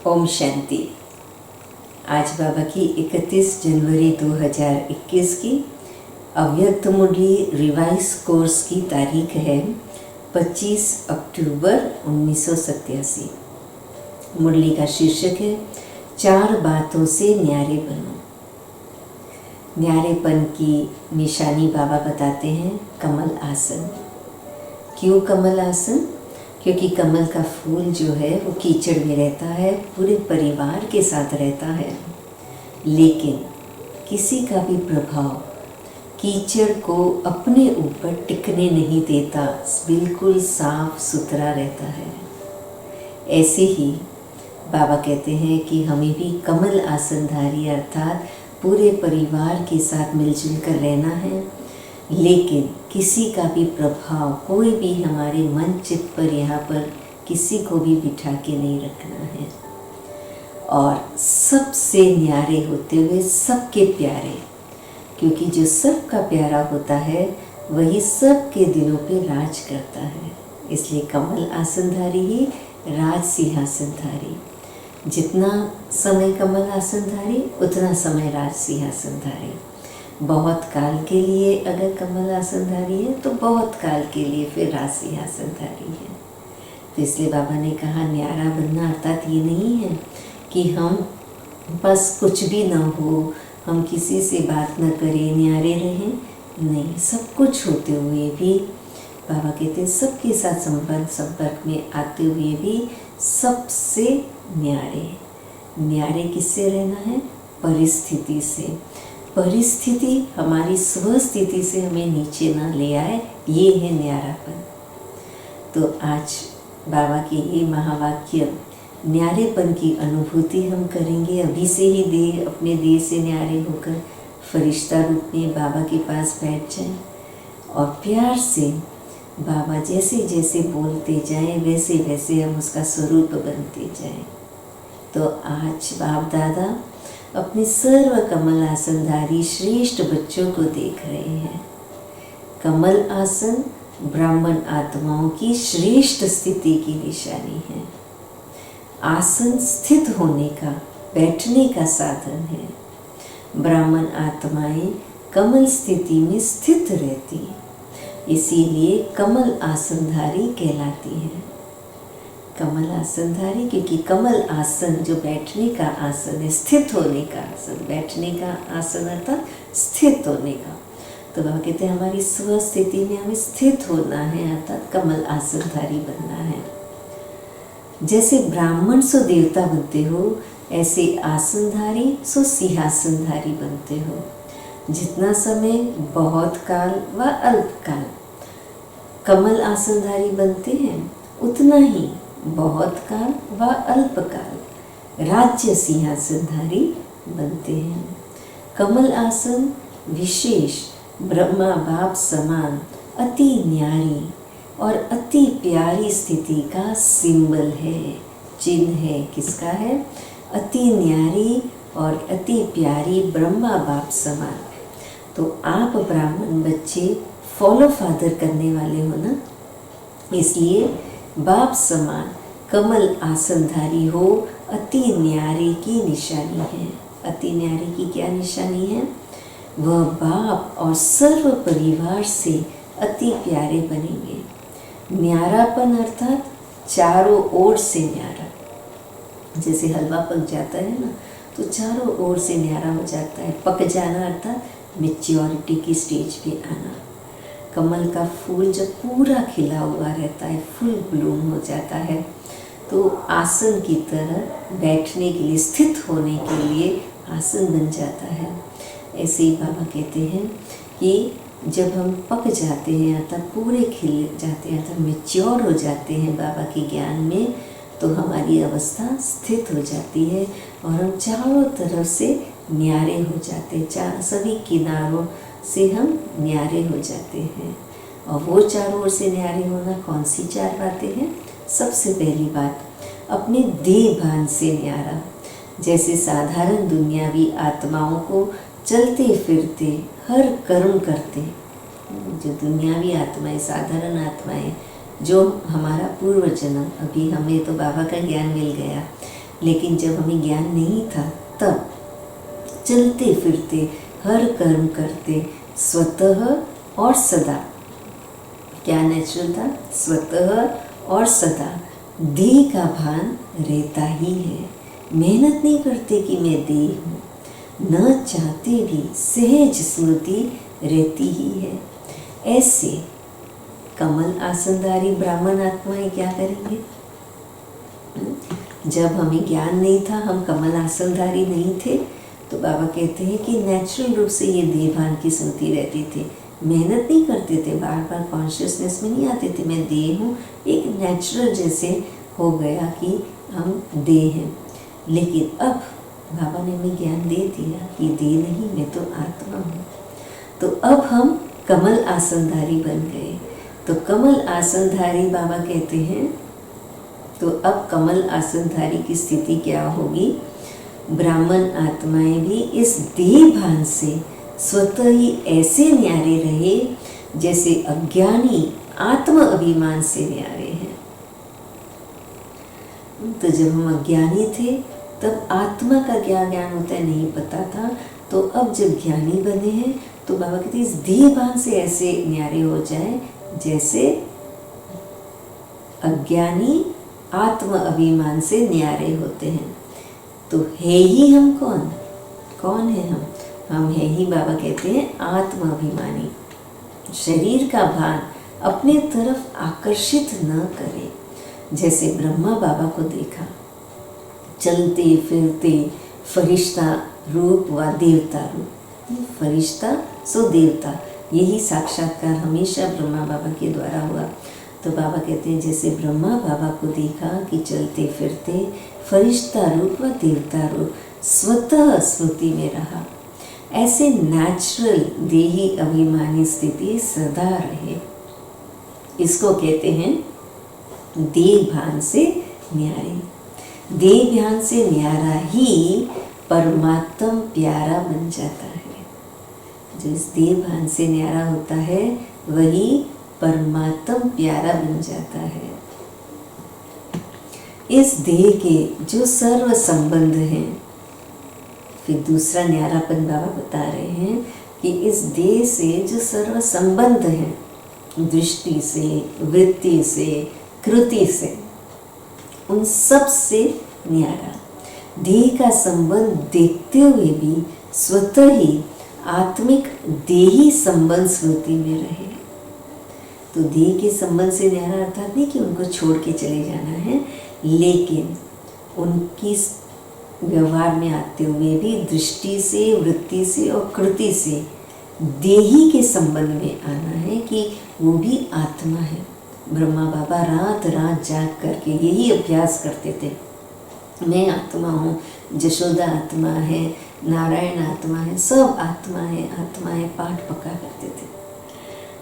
ओम शांति। आज बाबा की 31 जनवरी 2021 की अव्यक्त मुरली रिवाइज कोर्स की तारीख है 25 अक्टूबर 1987। मुरली का शीर्षक है 4 बातों से न्यारे बनो। न्यारेपन की निशानी बाबा बताते हैं कमल आसन। क्यों कमल आसन? क्योंकि कमल का फूल जो है वो कीचड़ में रहता है, पूरे परिवार के साथ रहता है, लेकिन किसी का भी प्रभाव कीचड़ को अपने ऊपर टिकने नहीं देता, बिल्कुल साफ सुथरा रहता है। ऐसे ही बाबा कहते हैं कि हमें भी कमल आसनधारी अर्थात पूरे परिवार के साथ मिलजुल कर रहना है, लेकिन किसी का भी प्रभाव, कोई भी हमारे मन चित्त पर यहाँ पर किसी को भी बिठा के नहीं रखना है और सबसे न्यारे होते हुए सबके प्यारे, क्योंकि जो सबका प्यारा होता है वही सबके दिलों पे राज करता है। इसलिए कमल आसनधारी ही राज सिंहासनधारी। जितना समय कमल आसनधारी उतना समय राज सिंहासनधारी। बहुत काल के लिए अगर कमल आसनधारी है तो बहुत काल के लिए फिर राज सिंहासनधारी है। तो इसलिए बाबा ने कहा न्यारा बनना अर्थात ये नहीं है कि हम बस कुछ भी ना हो, हम किसी से बात न करें, न्यारे रहें। नहीं, सब कुछ होते हुए भी बाबा कहते हैं सबके साथ संपर्क में आते हुए भी सबसे न्यारे। न्यारे किससे रहना है? परिस्थिति से। परिस्थिति हमारी स्वस्थिति से हमें नीचे ना ले आए, ये है न्यारापन। तो आज बाबा के ये महावाक्य न्यारेपन की अनुभूति हम करेंगे। अभी से ही अपने देह से न्यारे होकर फरिश्ता रूप में बाबा के पास बैठ जाएं और प्यार से बाबा जैसे जैसे बोलते जाएं वैसे वैसे हम उसका स्वरूप बनते जाएं। तो आज बाप दादा अपने सर्व कमल आसनधारी श्रेष्ठ बच्चों को देख रहे हैं। कमल आसन ब्राह्मण आत्माओं की श्रेष्ठ स्थिति की निशानी है। आसन स्थित होने का, बैठने का साधन है। ब्राह्मण आत्माएं कमल स्थिति में स्थित रहती, इसीलिए कमल आसनधारी कहलाती हैं। कमल आसनधारी, क्योंकि कमल आसन जो बैठने का आसन है, स्थित होने का आसन, बैठने का आसन अर्थात स्थित होने का। तो बाबा कहते हैं हमारी स्वस्थिति में हमें स्थित होना है, अर्थात कमल आसनधारी बनना है। जैसे ब्राह्मण सो देवता बनते हो, ऐसे आसनधारी सो सिंहासनधारी बनते हो। जितना समय बहुत काल व अल्पकाल कमल आसनधारी बनते हैं, उतना ही बहुत काल व अल्पकाल राज्य सिंहासनधारी बनते हैं। कमल आसन विशेष ब्रह्मा बाप समान अति न्यारी और अति प्यारी स्थिति का सिंबल है, चिन्ह है। किसका है? अति न्यारी और अति प्यारी ब्रह्मा बाप समान। तो आप ब्राह्मण बच्चे फॉलो फादर करने वाले हो ना, इसलिए बाप समान कमल आसनधारी हो, अति न्यारे की निशानी है। अति न्यारे की क्या निशानी है? वह बाप और सर्व परिवार से अति प्यारे बनेंगे। न्यारापन अर्थात चारों ओर से न्यारा। जैसे हलवा पक जाता है ना, तो चारों ओर से न्यारा हो जाता है। पक जाना अर्थात मैच्योरिटी की स्टेज पे आना। कमल का फूल जब पूरा खिला हुआ रहता है, फुल ब्लूम हो जाता है, तो आसन की तरह बैठने के लिए, स्थित होने के लिए आसन बन जाता है। ऐसे ही बाबा कहते हैं कि जब हम पक जाते हैं अर्थात पूरे खिल जाते हैं, अर्थात मैच्योर हो जाते हैं बाबा के ज्ञान में, तो हमारी अवस्था स्थित हो जाती है और हम चारों तरफ से न्यारे हो जाते हैं। सभी किनारों से हम न्यारे हो जाते हैं। और वो चारों ओर से न्यारे होना कौन सी 4 बातें हैं? सबसे पहली बात, अपने देह भान से न्यारा। जैसे साधारण दुनियावी आत्माओं को चलते फिरते हर कर्म करते, जो दुनियावी आत्माएं, साधारण आत्माएं, जो हमारा पूर्व जन्म, अभी हमें तो बाबा का ज्ञान मिल गया, लेकिन जब हमें ज्ञान नहीं था तब चलते फिरते हर कर्म करते स्वतः और सदा, क्या नेचुरल था, स्वतः और सदा देह का भान रहता ही है। मेहनत नहीं करते कि मैं देह हूँ, न चाहते भी सहज स्मृति रहती ही है। ऐसे कमल आसनधारी ब्राह्मण आत्माएं क्या करेंगे? जब हमें ज्ञान नहीं था, हम कमल आसनधारी नहीं थे, तो बाबा कहते हैं कि नेचुरल रूप से ये देह भान की स्मृति रहती थी। मेहनत नहीं करते थे, बार बार कॉन्शियसनेस में नहीं आते थे मैं देह हूँ, एक नेचुरल जैसे हो गया कि हम देह हैं। लेकिन अब बाबा ने हमें ज्ञान दे दिया कि देह नहीं, मैं तो आत्मा हूँ। तो अब हम कमल आसनधारी बन गए। तो कमल आसनधारी बाबा कहते हैं, तो अब कमल आसनधारी की स्थिति क्या होगी? ब्राह्मण आत्माएं भी इस देह भान से स्वतः ही ऐसे न्यारे रहे जैसे अज्ञानी आत्म अभिमान से न्यारे हैं। तो जब हम अज्ञानी थे तब आत्मा का क्या ज्ञान होता है नहीं पता था, तो अब जब ज्ञानी बने हैं तो बाबा कहते हैं इस देह भान से ऐसे न्यारे हो जाए जैसे अज्ञानी आत्म अभिमान से न्यारे होते हैं। तो है ही हम कौन? कौन है हम? हम है ही बाबा कहते हैं आत्म अभिमानी। शरीर का भान अपने तरफ आकर्षित न करे। जैसे ब्रह्मा बाबा को देखा चलते फिरते फरिश्ता रूप व देवता रूप, फरिश्ता सो देवता, यही साक्षात्कार हमेशा ब्रह्मा बाबा के द्वारा हुआ। तो बाबा कहते हैं जैसे ब्रह्मा बाबा को देखा कि चलते फिरते फरिश्ता रूप व देवता रूप स्वतः स्मृति में रहा, ऐसे नेचुरल देही अभिमानी स्थिति सदा रहे। इसको कहते हैं देह भान से न्यारे। देह भान से न्यारा ही परमात्म प्यारा बन जाता है। जो इस देह भान से न्यारा होता है वही परमात्म प्यारा बन जाता है। इस देह के जो सर्व संबंध हैं, फिर दूसरा न्यारापन बाबा बता रहे हैं कि इस देह से जो सर्व संबंध हैं, दृष्टि से, वृत्ति से, कृति से, उन सब से न्यारा। देह का संबंध देखते हुए भी स्वतः ही आत्मिक देही संबंध स्मृति में रहे। तो देह के संबंध से न्यारा अर्थात नहीं कि उनको छोड़ के चले जाना है, लेकिन उनकी व्यवहार में आते हुए भी दृष्टि से, वृत्ति से और कृति से देही के संबंध में आना है कि वो भी आत्मा है। ब्रह्मा बाबा रात रात जाग करके यही अभ्यास करते थे, मैं आत्मा हूँ, जशोदा आत्मा है, नारायण आत्मा है, सब आत्मा है, पाठ पक्का करते थे।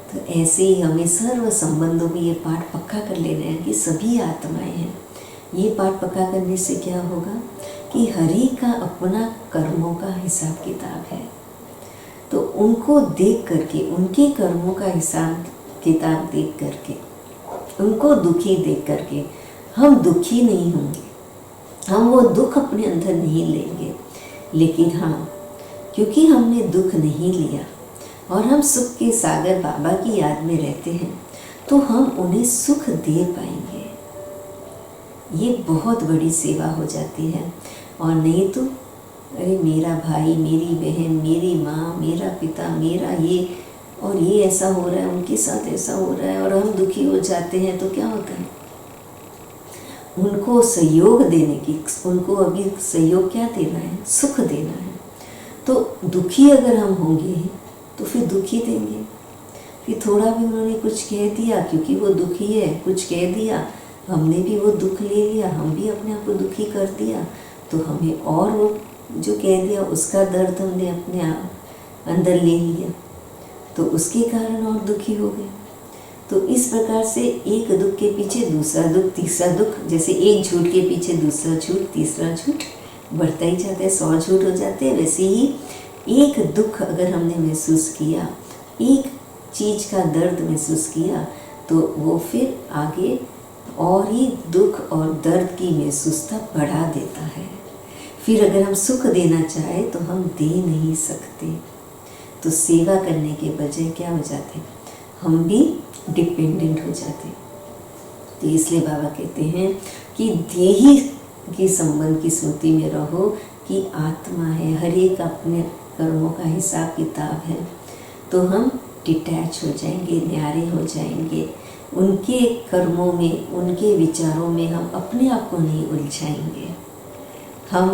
तो ऐसे ही हमें सर्व संबंधों में ये पाठ पक्का कर लेना है कि सभी आत्माएं हैं। ये पाठ पक्का करने से क्या होगा कि हरि का अपना कर्मों का हिसाब किताब है। तो उनको देख करके, उनके कर्मों का हिसाब किताब देख करके, उनको दुखी देख करके हम दुखी नहीं होंगे, हम वो दुख अपने अंदर नहीं लेंगे। लेकिन हाँ, क्योंकि हमने दुख नहीं लिया और हम सुख के सागर बाबा की याद में रहते हैं, तो हम उन्हें सुख दे पाएंगे। ये बहुत बड़ी सेवा हो जाती है। और नहीं तो अरे मेरा भाई, मेरी बहन, मेरी माँ, मेरा पिता, मेरा ये और ये ऐसा हो रहा है, उनके साथ ऐसा हो रहा है, और हम दुखी हो जाते हैं। तो क्या होता है, उनको सहयोग देने की, उनको अभी सहयोग क्या देना है, सुख देना है। तो दुखी अगर हम होंगे तो फिर दुखी देंगे। फिर थोड़ा भी उन्होंने कुछ कह दिया, क्योंकि वो दुखी है, कुछ कह दिया, हमने भी वो दुख ले लिया, हम भी अपने आप को दुखी कर दिया, तो हमें और वो जो कह दिया उसका दर्द हमने अपने आप अंदर ले लिया, तो उसके कारण और दुखी हो गए। तो इस प्रकार से एक दुख के पीछे दूसरा दुख, तीसरा दुख, जैसे एक झूठ के पीछे दूसरा झूठ, तीसरा झूठ बढ़ता ही जाता है, 100 झूठ हो जाते हैं। वैसे ही एक दुख अगर हमने महसूस किया, एक चीज़ का दर्द महसूस किया, तो वो फिर आगे और ही दुख और दर्द की महसूसता बढ़ा देता है। फिर अगर हम सुख देना चाहे तो हम दे नहीं सकते, तो सेवा करने के बजाय क्या हो जाते, हम भी डिपेंडेंट हो जाते। तो इसलिए बाबा कहते हैं कि देही के संबंध की स्मृति में रहो कि आत्मा है, हर एक अपने कर्मों का हिसाब किताब है, तो हम डिटैच हो जाएंगे, न्यारे हो जाएंगे। उनके कर्मों में, उनके विचारों में हम अपने आप को नहीं उलझाएंगे। हम,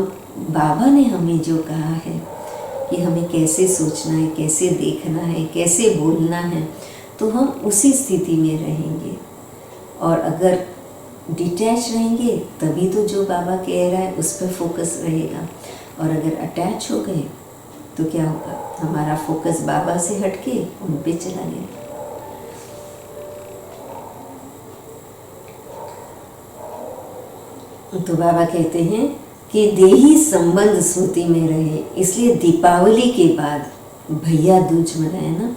बाबा ने हमें जो कहा है कि हमें कैसे सोचना है, कैसे देखना है, कैसे बोलना है, तो हम उसी स्थिति में रहेंगे। और अगर डिटैच रहेंगे तभी तो जो बाबा कह रहा है उस पर फोकस रहेगा। और अगर अटैच हो गए तो क्या होगा, हमारा फोकस बाबा से हटके उन पे चला गया। तो बाबा कहते हैं कि देही संबंध स्मृति में रहे। इसलिए दीपावली के बाद भैया दूज मनाए ना,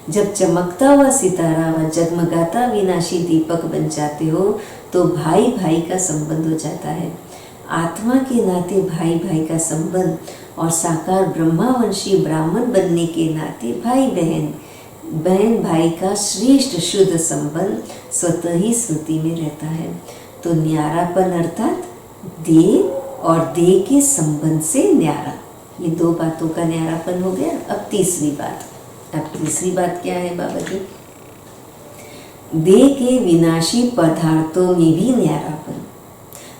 जब चमकता हुआ सितारा व जगमगाता विनाशी दीपक बन जाते हो तो भाई भाई का संबंध हो जाता है। आत्मा के नाते भाई भाई का संबंध और साकार ब्रह्मावंशी ब्राह्मण बनने के नाते भाई बहन, बहन भाई का श्रेष्ठ शुद्ध संबंध स्वतः ही स्मृति में रहता है। तो न्यारापन अर्थात दे और दे के संबंध से न्यारा, ये दो बातों का न्यारापन हो गया। अब तीसरी बात, क्या है बाबा की, दे के विनाशी पदार्थों में भी न्यारापन।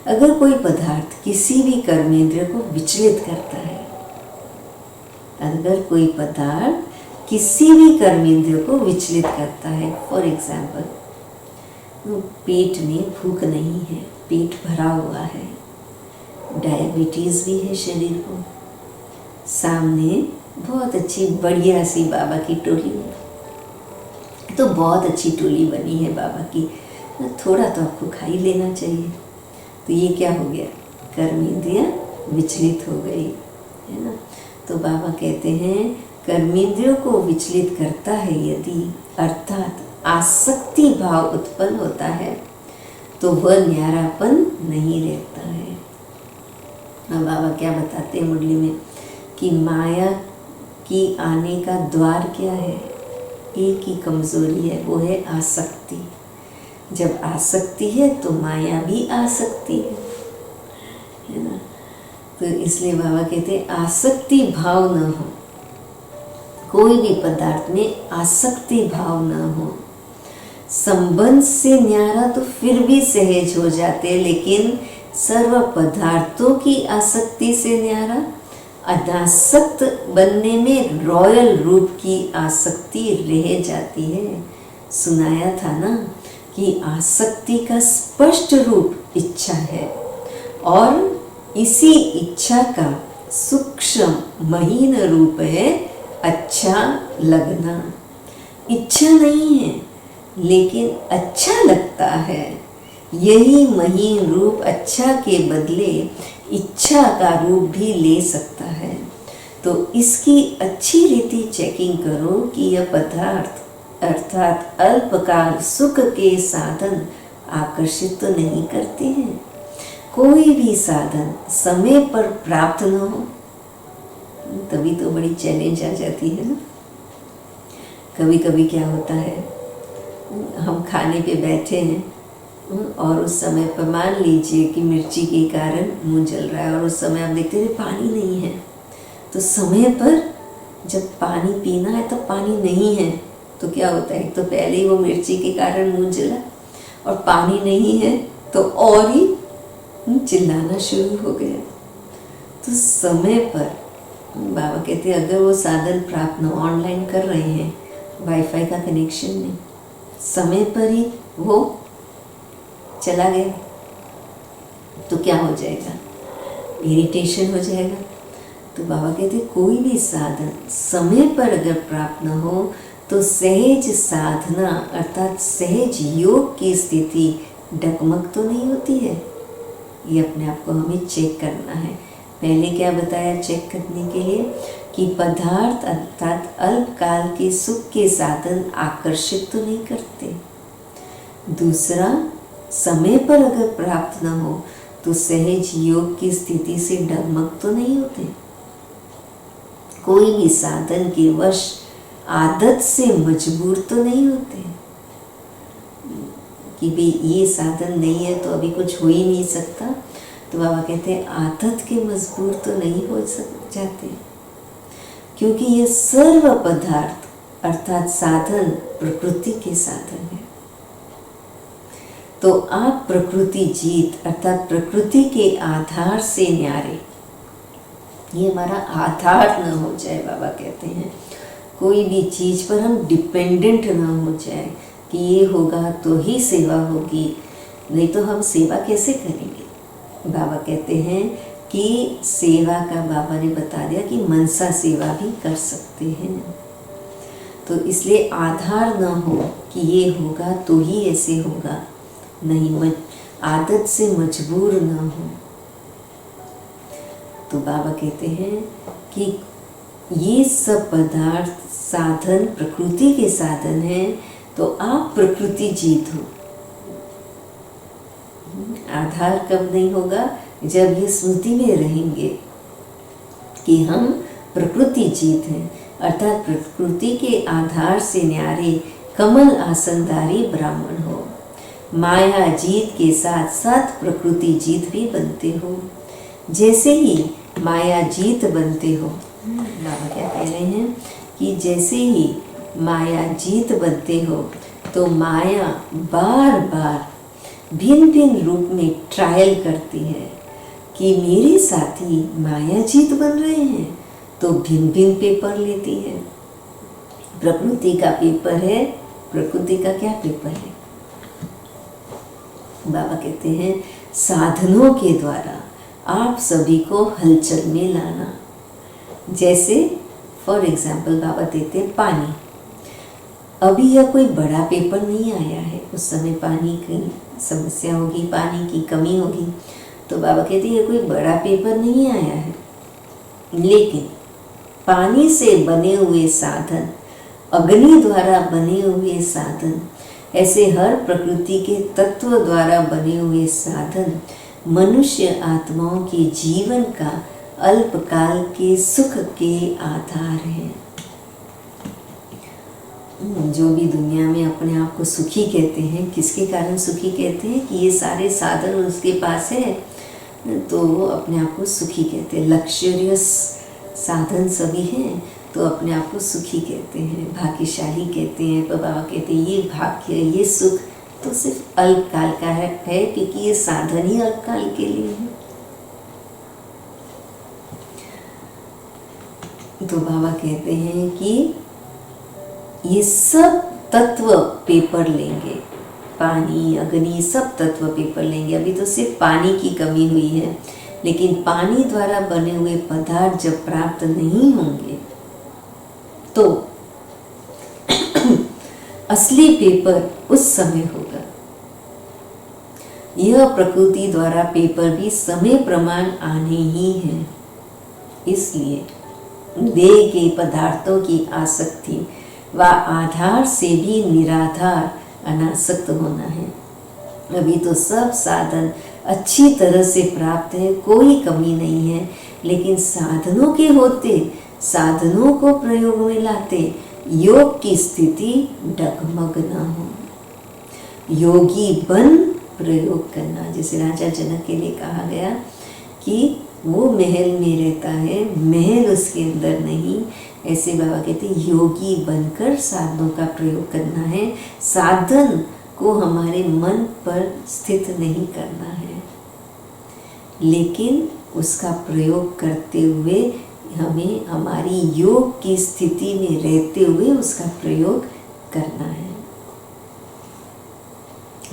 अगर कोई पदार्थ किसी भी कर्मेंद्रिय को विचलित करता है, अगर कोई पदार्थ किसी भी कर्मेंद्रिय को विचलित करता है, फॉर एग्जाम्पल पेट में भूख नहीं है, पेट भरा हुआ है, डायबिटीज़ भी है शरीर को, सामने बहुत अच्छी बढ़िया सी बाबा की टोली है, तो बहुत अच्छी टोली बनी है बाबा की, थोड़ा तो आपको खा ही लेना चाहिए। तो ये क्या हो गया, कर्मेंद्रियाँ विचलित हो गई, है ना। तो बाबा कहते हैं कर्मेंद्रियों को विचलित करता है यदि, अर्थात आसक्ति भाव उत्पन्न होता है, तो वह न्यारापन नहीं रहता है। अब बाबा क्या बताते हैं मुरली में कि माया की आने का द्वार क्या है, एक ही कमजोरी है, वो है आसक्ति। जब आसक्ति है तो माया भी आ सकती है ना। तो इसलिए बाबा कहते हैं आसक्ति भाव न हो, कोई भी पदार्थ में आसक्ति भाव न हो। संबंध से न्यारा तो फिर भी सहज हो जाते, लेकिन सर्व पदार्थों की आसक्ति से न्यारा, अनासक्त बनने में रॉयल रूप की आसक्ति रह जाती है। सुनाया था ना कि आसक्ति का स्पष्ट रूप इच्छा है, और इसी इच्छा का सूक्ष्म महीन रूप है अच्छा लगना। इच्छा नहीं है लेकिन अच्छा लगता है, यही महीन रूप अच्छा के बदले इच्छा का रूप भी ले सकता है। तो इसकी अच्छी रीति चेकिंग करो कि यह पदार्थ अर्थात अल्पकाल सुख के साधन आकर्षित तो नहीं करते हैं। कोई भी साधन समय पर प्राप्त न हो तभी तो बड़ी चैलेंज आ जाती है ना। कभी कभी क्या होता है, हम खाने पे बैठे हैं और उस समय पर मान लीजिए कि मिर्ची के कारण मुंह जल रहा है, और उस समय आप देखते हैं पानी नहीं है, तो समय पर जब पानी पीना है तो पानी नहीं है, तो क्या होता है, तो पहले ही वो मिर्ची के कारण मुंह जला, और पानी नहीं है तो और ही चिल्लाना शुरू हो गया। तो समय पर बाबा कहते हैं अगर वो साधन प्राप्त न, ऑनलाइन कर रहे हैं, वाईफाई का कनेक्शन नहीं, समय पर ही वो चला गया, तो क्या हो जाएगा, इरिटेशन हो जाएगा। तो बाबा कहते कोई भी साधन समय पर अगर प्राप्त न हो तो सहज साधना अर्थात सहज योग की स्थिति डगमग तो नहीं होती है। ये अपने आप को हमें चेक करना है। पहले क्या बताया चेक करने के लिए कि पदार्थ अर्थात अल्पकाल के सुख के साधन आकर्षित तो नहीं करते। दूसरा समय पर अगर प्राप्त न हो तो सहज योग की स्थिति से डगमग तो नहीं होते। कोई भी साधन के वश आदत से मजबूर तो नहीं होते कि भाई ये साधन नहीं है तो अभी कुछ हो ही नहीं सकता। तो बाबा कहते हैं आदत के मजबूर तो नहीं हो जाते, क्योंकि ये सर्व पदार्थ अर्थात साधन प्रकृति के साधन है। तो आप प्रकृति जीत अर्थात प्रकृति के आधार से न्यारे, ये हमारा आधार न हो जाए। बाबा कहते हैं कोई भी चीज़ पर हम डिपेंडेंट न हो जाए कि ये होगा तो ही सेवा होगी, नहीं तो हम सेवा कैसे करेंगे। बाबा कहते हैं कि सेवा का बाबा ने बता दिया कि मनसा सेवा भी कर सकते हैं। तो इसलिए आधार न हो कि ये होगा तो ही ऐसे होगा, नहीं, आदत से मजबूर न हो। तो बाबा कहते हैं कि ये सब पदार्थ साधन प्रकृति के साधन हैं, तो आप प्रकृति जीत हो। आधार कब नहीं होगा, जब ये स्मृति में रहेंगे कि हम प्रकृति जीत हैं, अर्थात प्रकृति के आधार से न्यारे कमल आसनदारी ब्राह्मण हो। माया जीत के साथ साथ प्रकृति जीत भी बनते हो। जैसे ही माया जीत बनते हो, बाबा क्या कह रहे हैं कि जैसे ही माया जीत बनते हो तो माया बार बार भिन्न भिन्न रूप में ट्रायल करती है कि मेरे साथी माया जीत बन रहे हैं, तो भिन्न भिन्न पेपर लेती है। प्रकृति का पेपर है, प्रकृति का क्या पेपर है। बाबा कहते हैं साधनों के द्वारा आप सभी को हलचल में लाना। जैसे फॉर एग्जाम्पल बाबा देते पानी। अभी यह कोई बड़ा पेपर नहीं आया है, उस समय पानी की समस्या होगी, पानी की कमी होगी, तो बाबा कहते हैं ये कोई बड़ा पेपर नहीं आया है, लेकिन पानी से बने हुए साधन, अग्नि द्वारा बने हुए साधन, ऐसे हर प्रकृति के तत्व द्वारा बने हुए साधन मनुष्य आत्माओं के जीवन का अल्पकाल के सुख के आधार है। जो भी दुनिया में अपने आप को सुखी कहते हैं, किसके कारण सुखी कहते हैं कि ये सारे साधन उसके पास है, तो वो अपने आप को सुखी कहते हैं। लक्जरियस साधन सभी हैं तो अपने आप को सुखी कहते हैं, भाग्यशाली कहते हैं। तो बाबा कहते हैं ये भाग्य, ये सुख तो सिर्फ अल्पकाल का है क्योंकि ये साधन ही अल्पकाल के लिए है। तो बाबा कहते हैं कि ये सब तत्व पेपर लेंगे, पानी अग्नि सब तत्व पेपर लेंगे। अभी तो सिर्फ पानी की कमी हुई है, लेकिन पानी द्वारा बने हुए पदार्थ जब प्राप्त नहीं होंगे तो असली पेपर उस समय होगा। यह प्रकृति द्वारा पेपर भी समय प्रमाण आने ही है। इसलिए देह के पदार्थों की आसक्ति व आधार से भी निराधार अनासक्त होना है। अभी तो सब साधन अच्छी तरह से प्राप्त है, कोई कमी नहीं है, लेकिन साधनों के होते, साधनों को प्रयोग में लाते योग की स्थिति डगमग न हो। योगी बन प्रयोग करना, जैसे राजा जनक के लिए कहा गया कि वो महल में रहता है, महल उसके अंदर नहीं। ऐसे बाबा कहते हैं योगी बनकर साधनों का प्रयोग करना है। साधन को हमारे मन पर स्थित नहीं करना है, लेकिन उसका प्रयोग करते हुए हमें हमारी योग की स्थिति में रहते हुए उसका प्रयोग करना है।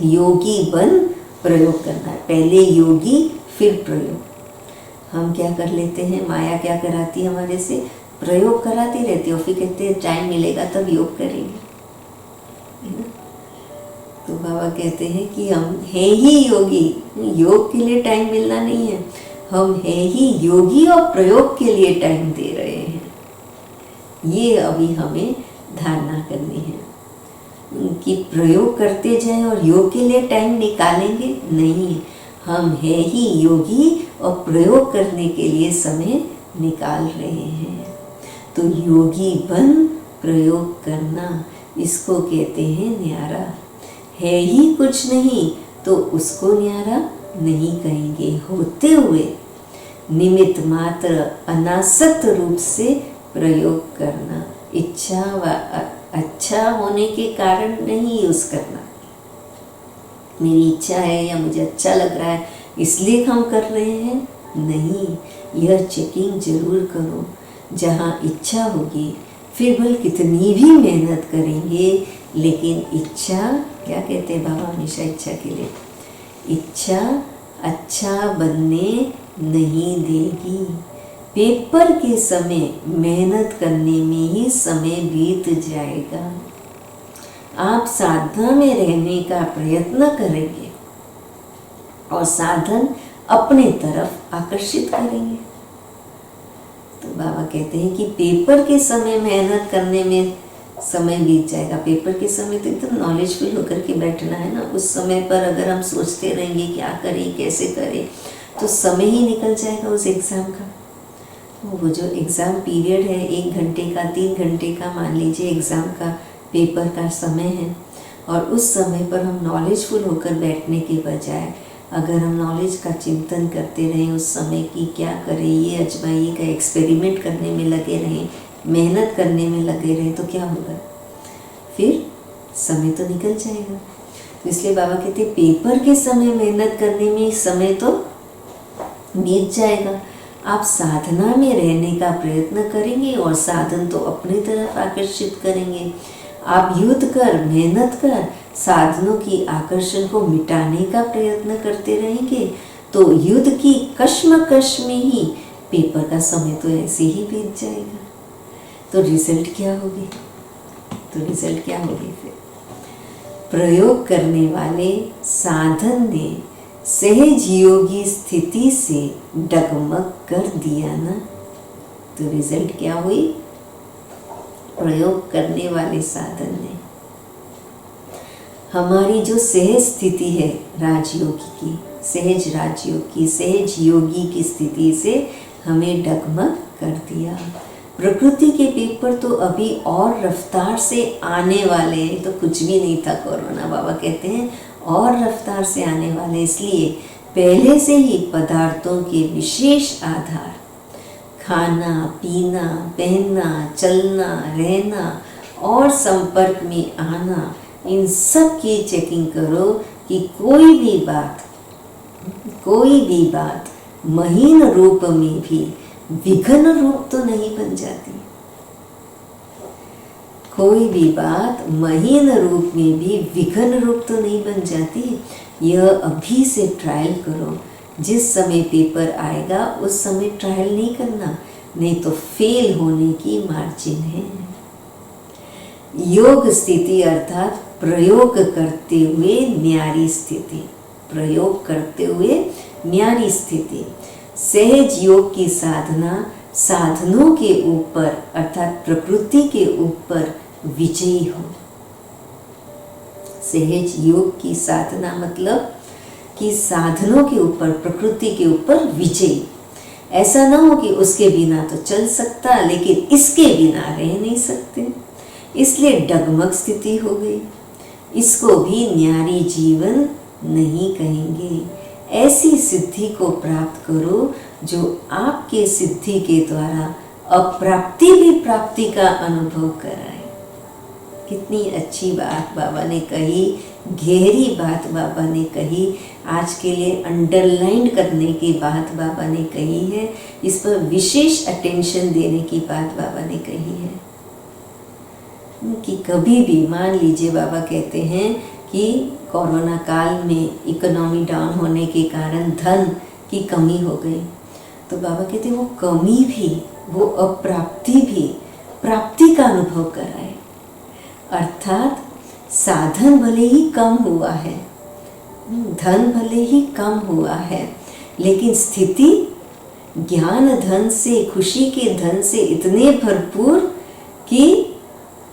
योगी बन प्रयोग करना है, पहले योगी फिर प्रयोग। हम क्या कर लेते हैं, माया क्या कराती है हमारे से, प्रयोग कराती रहती है और फिर कहते हैं टाइम मिलेगा तब योग करेंगे, है ना। तो बाबा कहते हैं कि हम हैं ही योगी, योग के लिए टाइम मिलना नहीं है, हम हैं ही योगी और प्रयोग के लिए टाइम दे रहे हैं। ये अभी हमें धारणा करनी है कि प्रयोग करते जाएं और योग के लिए टाइम निकालेंगे, नहीं, हम है ही योगी और प्रयोग करने के लिए समय निकाल रहे हैं। तो योगी बन प्रयोग करना, इसको कहते हैं न्यारा। है ही कुछ नहीं तो उसको न्यारा नहीं कहेंगे। होते हुए निमित्त मात्र अनासक्त रूप से प्रयोग करना, इच्छा व अच्छा होने के कारण नहीं यूज करना। मेरी इच्छा है या मुझे अच्छा लग रहा है इसलिए हम कर रहे हैं, नहीं, यह चेकिंग जरूर करो। जहाँ इच्छा होगी फिर भले कितनी भी मेहनत करेंगे, लेकिन इच्छा, क्या कहते हैं बाबा हमेशा इच्छा के लिए, इच्छा अच्छा बनने नहीं देगी। पेपर के समय मेहनत करने में ही समय बीत जाएगा। आप साधना में रहने का प्रयत्न करेंगे और साधन अपने तरफ आकर्षित करेंगे। तो बाबा कहते हैं कि पेपर के समय मेहनत करने में समय बीत जाएगा। पेपर के समय तो एकदम नॉलेजफुल होकर के बैठना है ना, उस समय पर अगर हम सोचते रहेंगे क्या करें कैसे करें तो समय ही निकल जाएगा उस एग्ज़ाम का। वो जो एग्ज़ाम पीरियड है 1 घंटे का 3 घंटे का मान लीजिए एग्ज़ाम का पेपर का समय है, और उस समय पर हम नॉलेजफुल होकर बैठने के बजाय अगर हम नॉलेज का चिंतन करते रहें, उस समय की क्या करें, ये अजमाइए का एक्सपेरिमेंट करने में लगे रहें, मेहनत करने में लगे रहें, तो क्या होगा, फिर समय तो निकल जाएगा। तो इसलिए बाबा कहते हैं पेपर के समय मेहनत करने में समय तो बीत जाएगा। आप साधना में रहने का प्रयत्न करेंगे और साधन तो अपनी तरफ आकर्षित करेंगे। आप युद्ध कर, मेहनत कर, साधनों की आकर्षण को मिटाने का प्रयत्न करते रहेंगे तो युद्ध की कश्मकश में ही पेपर का समय तो ऐसे ही बीत जाएगा। तो रिजल्ट क्या होगी, फिर प्रयोग करने वाले साधन ने सहज योगी स्थिति से डगमग कर दिया ना, तो रिजल्ट क्या हुई, प्रयोग करने वाले साधन ने हमारी जो सहज स्थिति है राजयोगी की, सहज राजयोग की, सहज योगी की स्थिति से हमें डगमग कर दिया। प्रकृति के पेपर तो अभी और रफ्तार से आने वाले हैं, तो कुछ भी नहीं था कोरोना, बाबा कहते हैं और रफ्तार से आने वाले, इसलिए पहले से ही पदार्थों के विशेष आधार, खाना पीना, पहनना, चलना, रहना और संपर्क में आना, इन सब की चेकिंग करो कि कोई भी बात महीन रूप में भी विघ्न रूप तो नहीं बन जाती। कोई भी बात महीन रूप में भी विघ्न रूप तो नहीं बन जाती। यह अभी से ट्रायल करो, जिस समय पेपर आएगा उस समय ट्रायल नहीं करना, नहीं तो फेल होने की मार्जिन है। योग स्थिति अर्थात प्रयोग करते हुए न्यारी स्थिति, प्रयोग करते हुए न्यारी स्थिति। सहज योग की साधना साधनों के ऊपर अर्थात प्रकृति के ऊपर विजयी हो। सहज योग की साधना मतलब कि साधनों के ऊपर, प्रकृति के ऊपर विजयी। ऐसा ना हो कि उसके बिना तो चल सकता लेकिन इसके बिना रह नहीं सकते, इसलिए डगमग स्थिति हो गई। इसको भी न्यारी जीवन नहीं कहेंगे। ऐसी सिद्धि को प्राप्त करो जो आपके सिद्धि के द्वारा अप्राप्ति भी प्राप्ति का अनुभव कराए। कितनी अच्छी बात बाबा ने कही, गहरी बात बाबा ने कही, आज के लिए अंडरलाइन करने की बात बाबा ने कही है, इस पर विशेष अटेंशन देने की बात बाबा ने कही है कि कभी भी मान लीजिए बाबा कहते हैं कि कोरोना काल में इकोनॉमी डाउन होने के कारण धन की कमी हो गई, तो बाबा कहते हैं वो कमी भी, वो अप्राप्ति भी प्राप्ति का अनुभव कराए। अर्थात साधन भले ही कम हुआ है, धन भले ही कम हुआ है, लेकिन स्थिति ज्ञान धन से, खुशी के धन से इतने भरपूर कि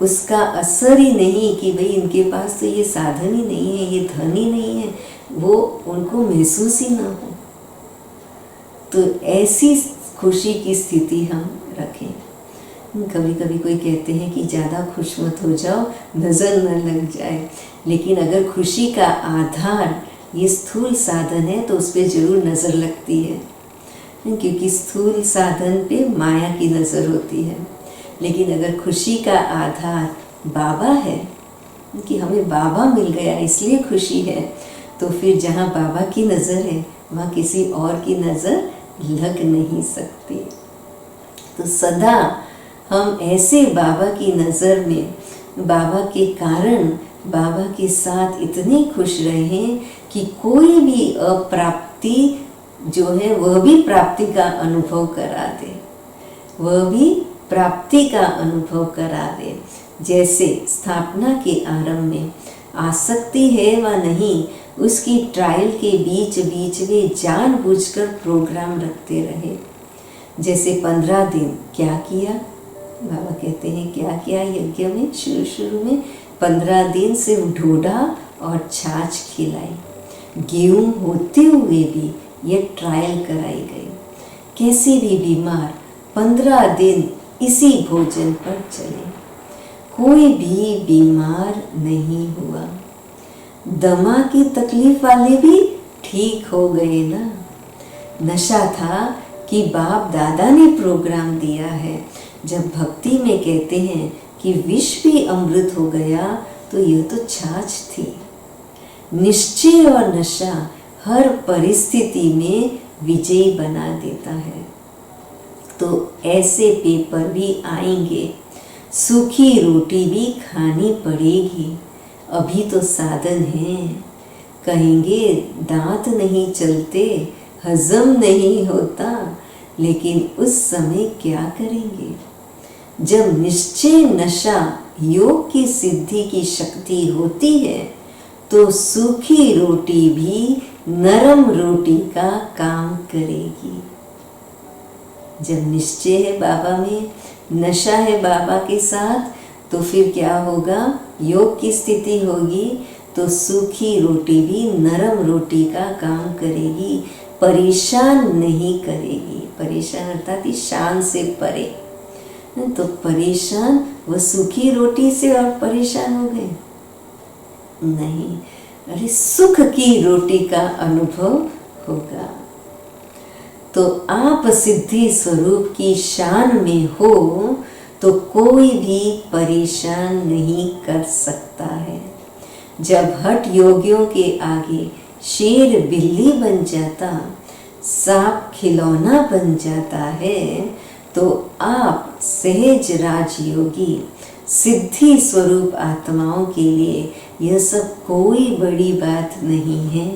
उसका असर ही नहीं कि भाई इनके पास तो ये साधन ही नहीं है, ये धन ही नहीं है, वो उनको महसूस ही ना हो। तो ऐसी खुशी की स्थिति हम रखें। कभी कभी कोई कहते हैं कि ज़्यादा खुश मत हो जाओ, नज़र न लग जाए, लेकिन अगर खुशी का आधार ये स्थूल साधन है तो उस पर ज़रूर नज़र लगती है, क्योंकि स्थूल साधन पे माया की नज़र होती है। लेकिन अगर खुशी का आधार बाबा है, कि हमें बाबा मिल गया इसलिए खुशी है, तो फिर जहाँ बाबा की नज़र है वहाँ किसी और की नज़र लग नहीं सकती। तो सदा हम ऐसे बाबा की नज़र में, बाबा के कारण, बाबा के साथ इतने खुश रहें कि कोई भी अप्राप्ति जो है वह भी प्राप्ति का अनुभव करा दे, वह भी प्राप्ति का अनुभव करा दे। जैसे स्थापना के आरंभ में आसक्ति है व नहीं, उसकी ट्रायल के बीच बीच में जानबूझकर प्रोग्राम रखते रहे। जैसे 15 दिन क्या किया, बाबा कहते हैं क्या किया यज्ञ में, शुरू में 15 दिन सिर्फ ढूंढा और छाछ खिलाई। गेहूँ होते हुए भी ये ट्रायल कराई गई। कैसे भी बीमार 15 दिन इसी भोजन पर चले, कोई भी बीमार नहीं हुआ। दमा की तकलीफ वाले भी ठीक हो गए ना। नशा था कि बाप दादा ने प्रोग्राम दिया है। जब भक्ति में कहते हैं कि विष भी अमृत हो गया, तो यह तो छाछ थी। निश्चय और नशा हर परिस्थिति में विजयी बना देता है। तो ऐसे पेपर भी आएंगे, सूखी रोटी भी खानी पड़ेगी। अभी तो साधन है, कहेंगे दांत नहीं चलते, हजम नहीं होता, लेकिन उस समय क्या करेंगे? जब निश्चय नशा योग की सिद्धि की शक्ति होती है, तो सूखी रोटी भी नरम रोटी का काम करेगी। जब निश्चय है बाबा में, नशा है बाबा के साथ, तो फिर क्या होगा? योग की स्थिति होगी तो सूखी रोटी भी नरम रोटी का काम करेगी, परेशान नहीं करेगी। परेशान अर्थात शान से परे। तो परेशान वो सूखी रोटी से और परेशान हो गए नहीं, अरे सुख की रोटी का अनुभव होगा। तो आप सिद्धि स्वरूप की शान में हो तो कोई भी परेशान नहीं कर सकता है। जब हठ योगियों के आगे शेर बिल्ली बन जाता, सांप खिलौना बन जाता है, तो आप सहज राजयोगी सिद्धि स्वरूप आत्माओं के लिए यह सब कोई बड़ी बात नहीं है।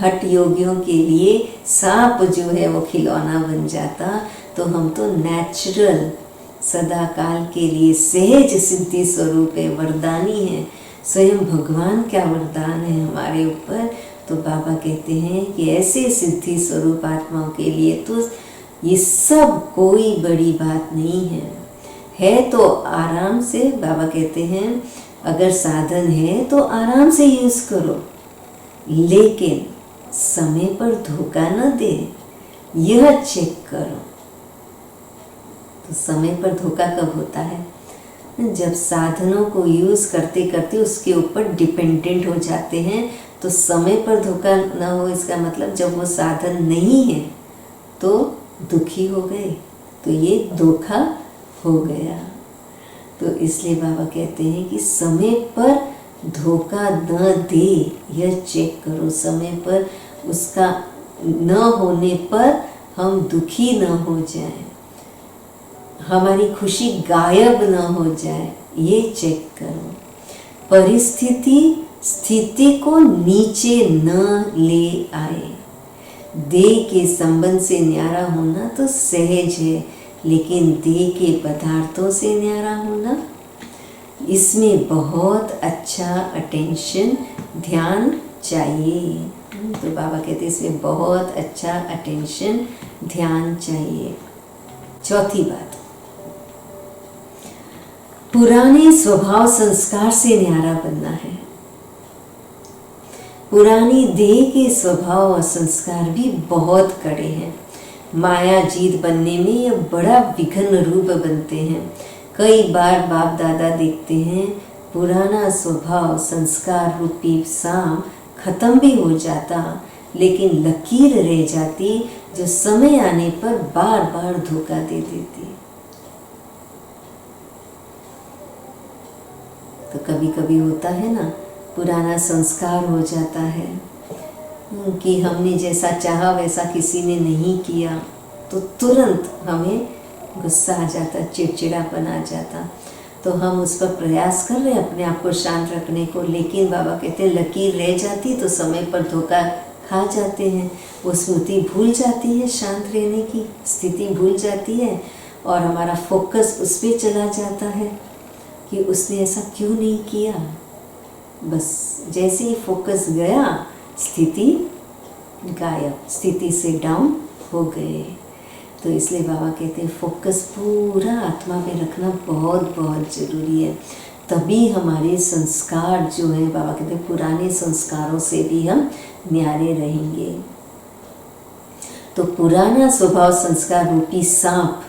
हठ योगियों के लिए सांप जो है वो खिलौना बन जाता, तो हम तो नेचुरल सदा काल के लिए सहज सिद्धि स्वरूप है, वरदानी है। स्वयं भगवान का वरदान है हमारे ऊपर। तो बाबा कहते हैं कि ऐसे सिद्धि स्वरूप आत्माओं के लिए तो ये सब कोई बड़ी बात नहीं है तो आराम से, बाबा कहते हैं अगर साधन है तो आराम से यूज करो, लेकिन समय पर धोखा न दे, यह चेक करो। तो समय पर धोखा कब होता है? जब साधनों को यूज करते करते उसके ऊपर डिपेंडेंट हो जाते हैं, तो समय पर धोखा न हो, इसका मतलब जब वो साधन नहीं है तो दुखी हो गए, तो ये धोखा हो गया। तो इसलिए बाबा कहते हैं कि समय पर धोखा न दे, यह चेक करो। समय पर उसका न होने पर हम दुखी न हो जाएं, हमारी खुशी गायब न हो जाए, ये चेक करो। परिस्थिति स्थिति को नीचे न ले आए। देह के संबंध से न्यारा होना तो सहज है, लेकिन देह के पदार्थों से न्यारा होना, इसमें बहुत अच्छा अटेंशन, ध्यान चाहिए। तो बाबा कहते हैं इसमें बहुत अच्छा अटेंशन, ध्यान चाहिए। चौथी बात, पुराने स्वभाव संस्कार से न्यारा बनना है। पुरानी देह के स्वभाव और संस्कार भी बहुत कड़े हैं। माया जीत बनने में यह बड़ा विघ्न रूप बनते हैं। कई बार बाप दादा देखते हैं पुराना स्वभाव संस्कार रूपी सांप खत्म भी हो जाता, लेकिन लकीर रह जाती जो समय आने पर बार बार धोखा दे देती। तो कभी कभी होता है ना, पुराना संस्कार हो जाता है कि हमने जैसा चाहा वैसा किसी ने नहीं किया, तो तुरंत हमें गुस्सा आ जाता, चिड़चिड़ापन आ जाता। तो हम उस पर प्रयास कर रहे हैं अपने आप को शांत रखने को, लेकिन बाबा कहते हैं लकीर रह जाती तो समय पर धोखा खा जाते हैं। वो स्मृति भूल जाती है, शांत रहने की स्थिति भूल जाती है और हमारा फोकस उस पर चला जाता है कि उसने ऐसा क्यों नहीं किया। बस जैसे ही फोकस गया, स्थिति गायब, स्थिति से डाउन हो गए। तो इसलिए बाबा कहते हैं फोकस पूरा आत्मा पे रखना बहुत बहुत ज़रूरी है। तभी हमारे संस्कार जो है, बाबा कहते हैं पुराने संस्कारों से भी हम न्यारे रहेंगे। तो पुराना स्वभाव संस्कार रूपी सांप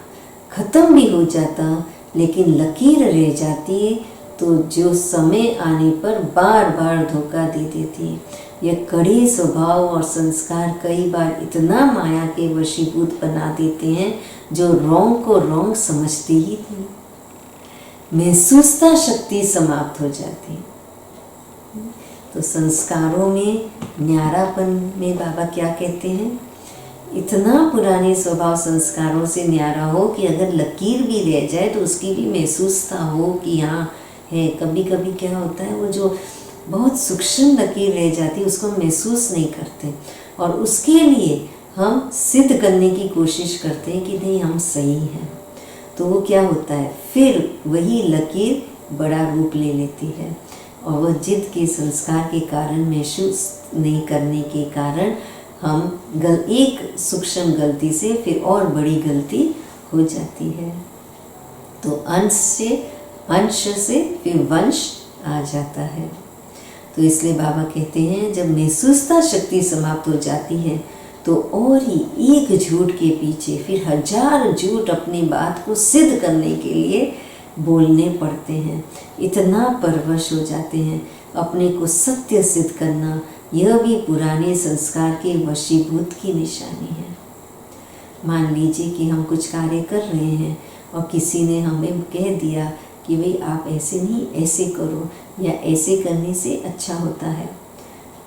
खत्म भी हो जाता, लेकिन लकीर रह जाती है तो जो समय आने पर बार बार धोखा दे देती है। यह कड़े स्वभाव और संस्कार कई बार इतना माया के वशीभूत बना देते हैं जो रोंग को रोंग समझते ही नहीं। महसूसता शक्ति समाप्त हो जाती है। तो संस्कारों में न्यारापन में बाबा क्या कहते हैं, इतना पुराने स्वभाव संस्कारों से न्यारा हो कि अगर लकीर भी रह जाए तो उसकी भी महसूसता हो कि हाँ है। कभी कभी क्या होता है, वो जो बहुत सूक्ष्म लकीर रह जाती है उसको महसूस नहीं करते और उसके लिए हम सिद्ध करने की कोशिश करते हैं कि नहीं हम सही हैं। तो वो क्या होता है, फिर वही लकीर बड़ा रूप ले लेती है और वह जिद के संस्कार के कारण, महसूस नहीं करने के कारण हम एक सूक्ष्म गलती से फिर और बड़ी गलती हो जाती है। तो अंश से फिर वंश आ जाता है। तो इसलिए बाबा कहते हैं जब महसूसता शक्ति समाप्त हो जाती है तो और ही एक झूठ के पीछे फिर 1000 झूठ अपनी बात को सिद्ध करने के लिए बोलने पड़ते हैं। इतना परवश हो जाते हैं। अपने को सत्य सिद्ध करना यह भी पुराने संस्कार के वशीभूत की निशानी है। मान लीजिए कि हम कुछ कार्य कर रहे हैं और किसी ने हमें कह दिया कि भाई आप ऐसे नहीं ऐसे करो या ऐसे करने से अच्छा होता है।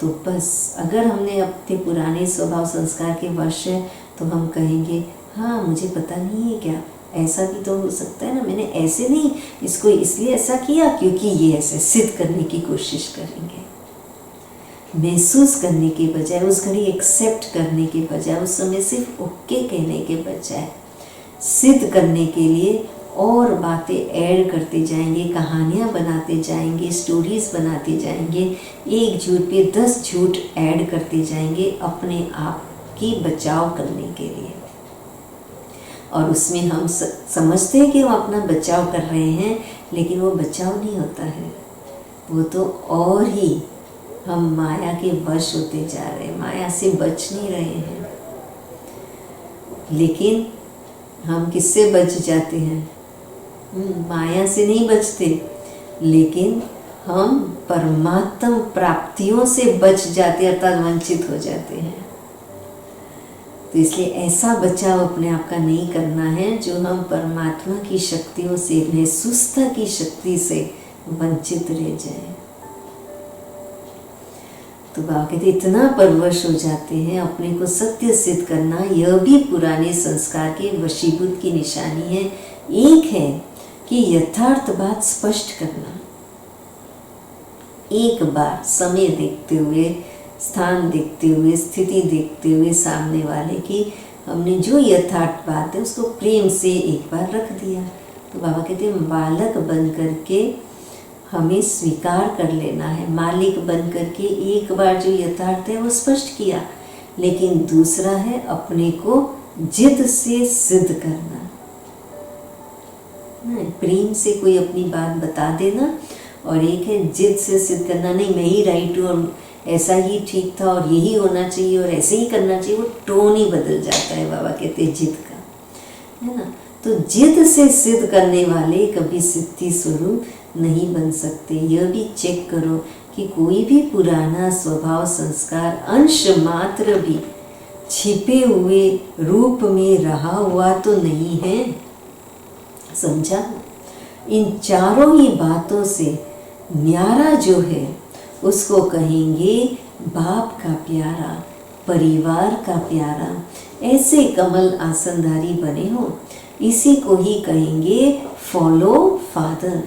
तो बस अगर हमने अपने पुराने स्वभाव संस्कार के वश है तो हम कहेंगे हाँ मुझे पता नहीं है, क्या ऐसा भी तो हो सकता है ना, मैंने ऐसे नहीं इसको इसलिए ऐसा किया क्योंकि ये ऐसे सिद्ध करने की कोशिश करेंगे। महसूस करने के बजाय, उस घड़ी एक्सेप्ट करने के बजाय, उस समय सिर्फ ओके कहने के बजाय सिद्ध करने के लिए और बातें ऐड करते जाएंगे, कहानियाँ बनाते जाएंगे, स्टोरीज बनाते जाएंगे, एक झूठ पे 10 झूठ ऐड करते जाएंगे अपने आप की बचाव करने के लिए। और उसमें हम समझते हैं कि हम अपना बचाव कर रहे हैं, लेकिन वो बचाव नहीं होता है, वो तो और ही हम माया के वश होते जा रहे हैं, माया से बच नहीं रहे हैं। लेकिन हम किससे बच जाते हैं, माया से नहीं बचते, लेकिन हम परमात्म प्राप्तियों से बच जाते अर्थात वंचित हो जाते हैं। तो इसलिए ऐसा बचाव अपने आप का नहीं करना है जो हम परमात्मा की शक्तियों से, महसूसता की शक्ति से वंचित रह जाए। तो बाबा कहते इतना परवश हो जाते हैं, अपने को सत्य सिद्ध करना यह भी पुराने संस्कार के वशीभूत की निशानी है। एक है कि यथार्थ बात स्पष्ट करना, एक बार समय देखते हुए, स्थान देखते हुए, स्थिति देखते हुए सामने वाले की हमने जो यथार्थ बात है उसको प्रेम से एक बार रख दिया। तो बाबा कहते हैं बालक बन करके हमें स्वीकार कर लेना है, मालिक बन करके एक बार जो यथार्थ है वो स्पष्ट किया, लेकिन दूसरा है अपने को जिद से सिद्ध करना। प्रेम से कोई अपनी बात बता देना, और एक है जिद से सिद्ध करना, नहीं मैं ही राइट हूँ और ऐसा ही ठीक था और यही होना चाहिए और ऐसे ही करना चाहिए। वो टोन ही बदल जाता है, बाबा कहते हैं जिद का, है ना। तो जिद से सिद्ध करने वाले कभी सिद्धि स्वरूप नहीं बन सकते। यह भी चेक करो कि कोई भी पुराना स्वभाव संस्कार अंश मात्र भी छिपे हुए रूप में रहा हुआ तो नहीं है, समझा। इन चारों ही बातों से न्यारा जो है उसको कहेंगे बाप का प्यारा, परिवार का प्यारा। ऐसे कमल आसनधारी बने हो, इसी को ही कहेंगे फॉलो फादर।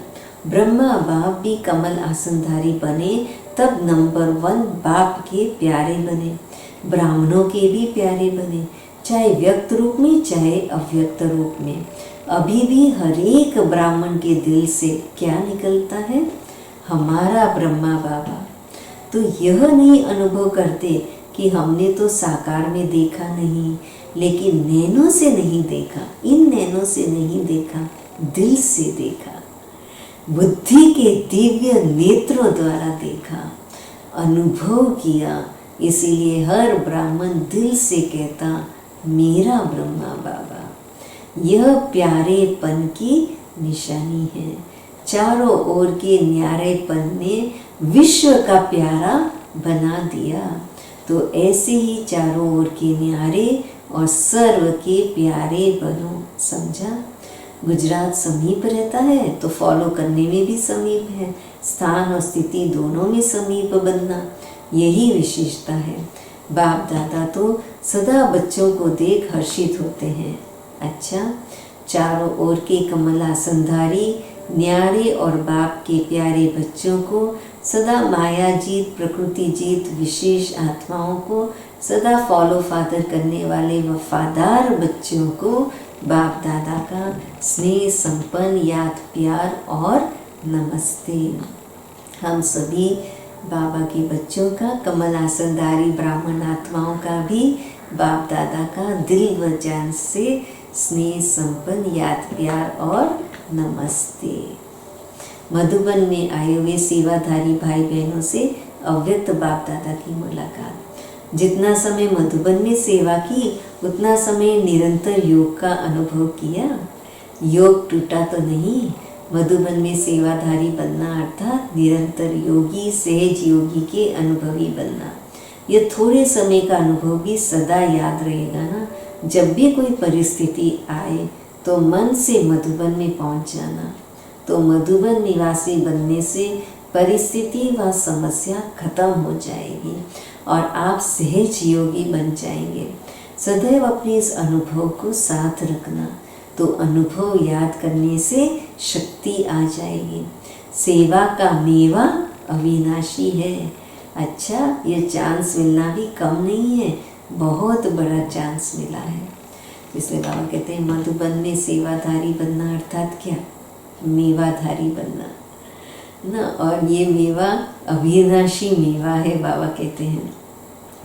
ब्रह्मा बाप भी कमल आसनधारी बने तब नंबर 1 बाप के प्यारे बने, ब्राह्मणों के भी प्यारे बने, चाहे व्यक्त रूप में चाहे अव्यक्त रूप में। अभी भी हर एक ब्राह्मण के दिल से क्या निकलता है, हमारा ब्रह्मा बाबा। तो यह नहीं अनुभव करते कि हमने तो साकार में देखा नहीं, लेकिन नैनों से नहीं देखा, इन नैनों से नहीं देखा, दिल से देखा, बुद्धि के दिव्य नेत्रों द्वारा देखा, अनुभव किया। इसीलिए हर ब्राह्मण दिल से कहता मेरा ब्रह्मा बाबा। यह प्यारेपन की निशानी है। चारों ओर के न्यारेपन ने विश्व का प्यारा बना दिया। तो ऐसे ही चारों ओर के न्यारे और सर्व के प्यारे बनो, समझा। गुजरात समीप रहता है तो फॉलो करने में भी समीप है, स्थान और स्थिति दोनों में समीप बनना, यही विशेषता है। बाप दादा तो सदा बच्चों को देख हर्षित होते हैं। अच्छा, चारों ओर के कमल आसनधारी न्यारे और बाप के प्यारे बच्चों को, सदा माया जीत प्रकृति जीत विशेष आत्माओं को, सदा फॉलो फादर करने वाले वफादार बच्चों को बाप दादा का स्नेह संपन्न याद प्यार और नमस्ते। हम सभी बाबा के बच्चों का, कमल आसनधारी ब्राह्मण आत्माओं का भी बाप दादा का दिल व जान से स्नेह संपन्न याद प्यार और नमस्ते। मधुबन में आए हुए सेवाधारी भाई बहनों से अव्यक्त बाप दादा की मुलाकात। जितना समय मधुबन में सेवा की उतना समय निरंतर योग का अनुभव किया। योग टूटा तो नहीं। मधुबन में सेवाधारी बनना अर्थात निरंतर योगी सहज योगी के अनुभवी बनना। यह थोड़े समय का अनुभव भी सदा याद रहेगा ना। जब भी कोई परिस्थिति आए तो मन से मधुबन में पहुंच जाना। तो मधुबन निवासी बनने से परिस्थिति व समस्या खत्म हो जाएगी और आप सहज योगी बन जाएंगे। सदैव अपने इस अनुभव को साथ रखना, तो अनुभव याद करने से शक्ति आ जाएगी। सेवा का मेवा अविनाशी है। अच्छा, ये चांस मिलना भी कम नहीं है, बहुत बड़ा चांस मिला है। इसलिए बाबा कहते हैं मधुबन में सेवाधारी बनना अर्थात क्या, मेवाधारी बनना ना। और ये मेवा अविनाशी मेवा है, बाबा कहते हैं।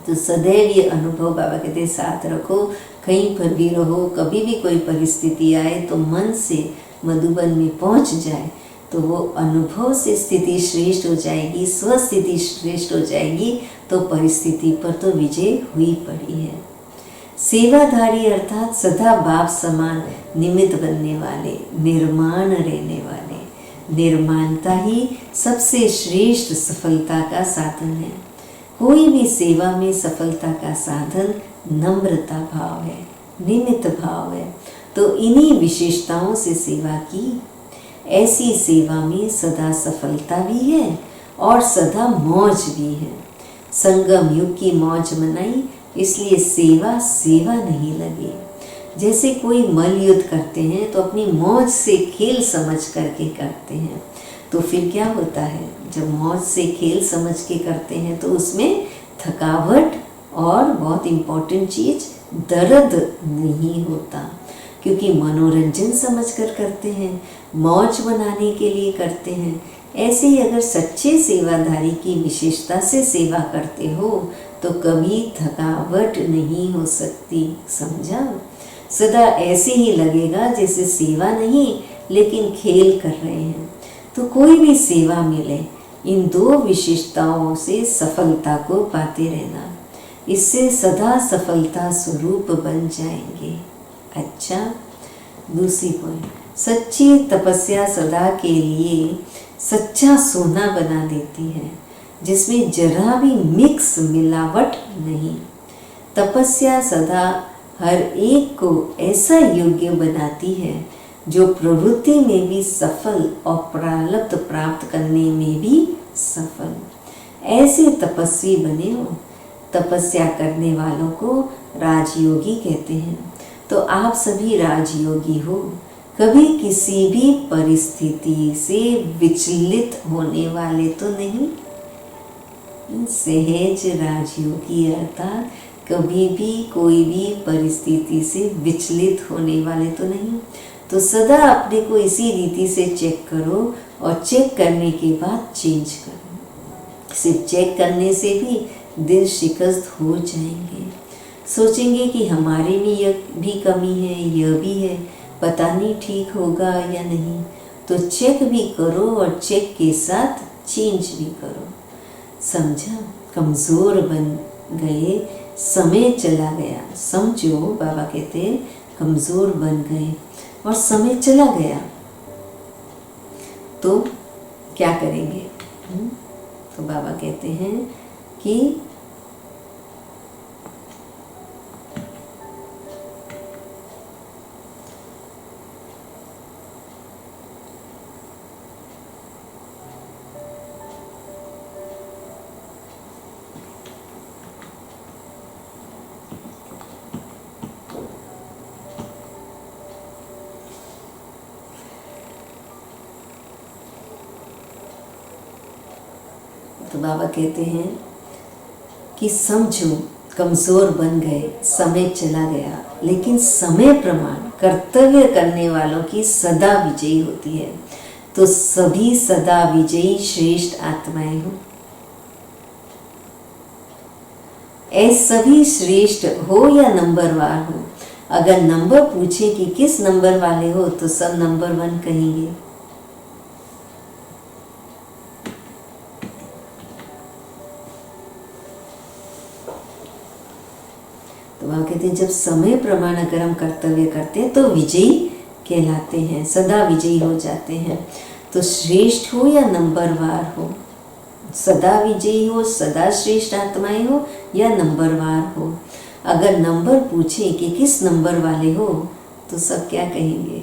तो सदैव ये अनुभव बाबा कहते हैं साथ रखो, कहीं पर भी रहो, कभी भी कोई परिस्थिति आए तो मन से मधुबन में पहुंच जाए तो वो अनुभव से स्थिति श्रेष्ठ हो जाएगी, स्वस्थिति श्रेष्ठ हो जाएगी। तो परिस्थिति पर तो विजय हुई पड़ी है। सेवाधारी अर्थात सदा बाप समान निमित्त बनने वाले, निर्माण रहने वाले। निर्माणता ही सबसे श्रेष्ठ सफलता का साधन है। कोई भी सेवा में सफलता का साधन नम्रता भाव है, निमित्त भाव है। तो इन्हीं विशेषताओं से सेवा की। ऐसी सेवा में सदा सफलता भी है और सदा मौज भी है। संगम युग की मौज मनाई, इसलिए सेवा सेवा नहीं लगी। जैसे कोई मल्ल युद्ध करते हैं तो अपनी मौज से खेल समझ करके करते हैं, तो फिर क्या होता है, जब मौज से खेल समझ के करते हैं तो उसमें थकावट और बहुत इम्पोर्टेंट चीज़ दर्द नहीं होता, क्योंकि मनोरंजन समझ कर करते हैं, मौज बनाने के लिए करते हैं। ऐसे ही अगर सच्चे सेवाधारी की विशेषता से सेवा करते हो तो कभी थकावट नहीं हो सकती, समझा। सदा ऐसे ही लगेगा जैसे सेवा नहीं लेकिन खेल कर रहे हैं। तो कोई भी सेवा मिले, इन दो विशेषताओं से सफलता को पाते रहना, इससे सदा सफलता स्वरूप बन जाएंगे। अच्छा, दूसरी पॉइंट, सच्ची तपस्या सदा के लिए सच्चा सोना बना देती है, जिसमें जरा भी मिक्स मिलावट नहीं। तपस्या सदा हर एक को ऐसा योग्य बनाती है जो प्रवृत्ति में भी सफल और प्रारब्ध प्राप्त करने में भी सफल। ऐसे तपस्वी बने हो। तपस्या करने वालों को राजयोगी कहते हैं। तो आप सभी राजयोगी हो, कभी किसी भी परिस्थिति से विचलित होने वाले तो नहीं। सहज राजयोगी अर्थात कभी भी कोई भी परिस्थिति से विचलित होने वाले तो नहीं। तो सदा अपने को इसी रीति से चेक करो और चेक करने के बाद चेंज करो। सिर्फ चेक करने से भी दिल शिकस्त हो जाएंगे, सोचेंगे कि हमारे में यह भी कमी है, यह भी है, पता नहीं ठीक होगा या नहीं। तो चेक भी करो और चेक के साथ चेंज भी करो। समझा? कमज़ोर बन गए, समय चला गया। समझो, बाबा कहते हैं कमज़ोर बन गए और समय चला गया तो क्या करेंगे? तो बाबा कहते हैं कि तो बाबा कहते हैं कि समझो कमज़ोर बन गए, समय चला गया, लेकिन समय प्रमाण कर्तव्य करने वालों की सदा विजयी होती है। तो सभी सदा विजयी श्रेष्ठ आत्माएं हो। सभी श्रेष्ठ हो या नंबरवार हो। अगर नंबर पूछे कि किस नंबर वाले हो तो सब नंबर 1 कहेंगे। तो वहाँ कहते हैं जब समय प्रमाण अगर हम कर्तव्य करते हैं तो विजयी कहलाते हैं, सदा विजयी हो जाते हैं। तो श्रेष्ठ हो या नंबरवार हो, सदा विजयी हो, सदा श्रेष्ठ आत्माएं हो या नंबरवार हो। अगर नंबर पूछे कि किस नंबर वाले हो तो सब क्या कहेंगे?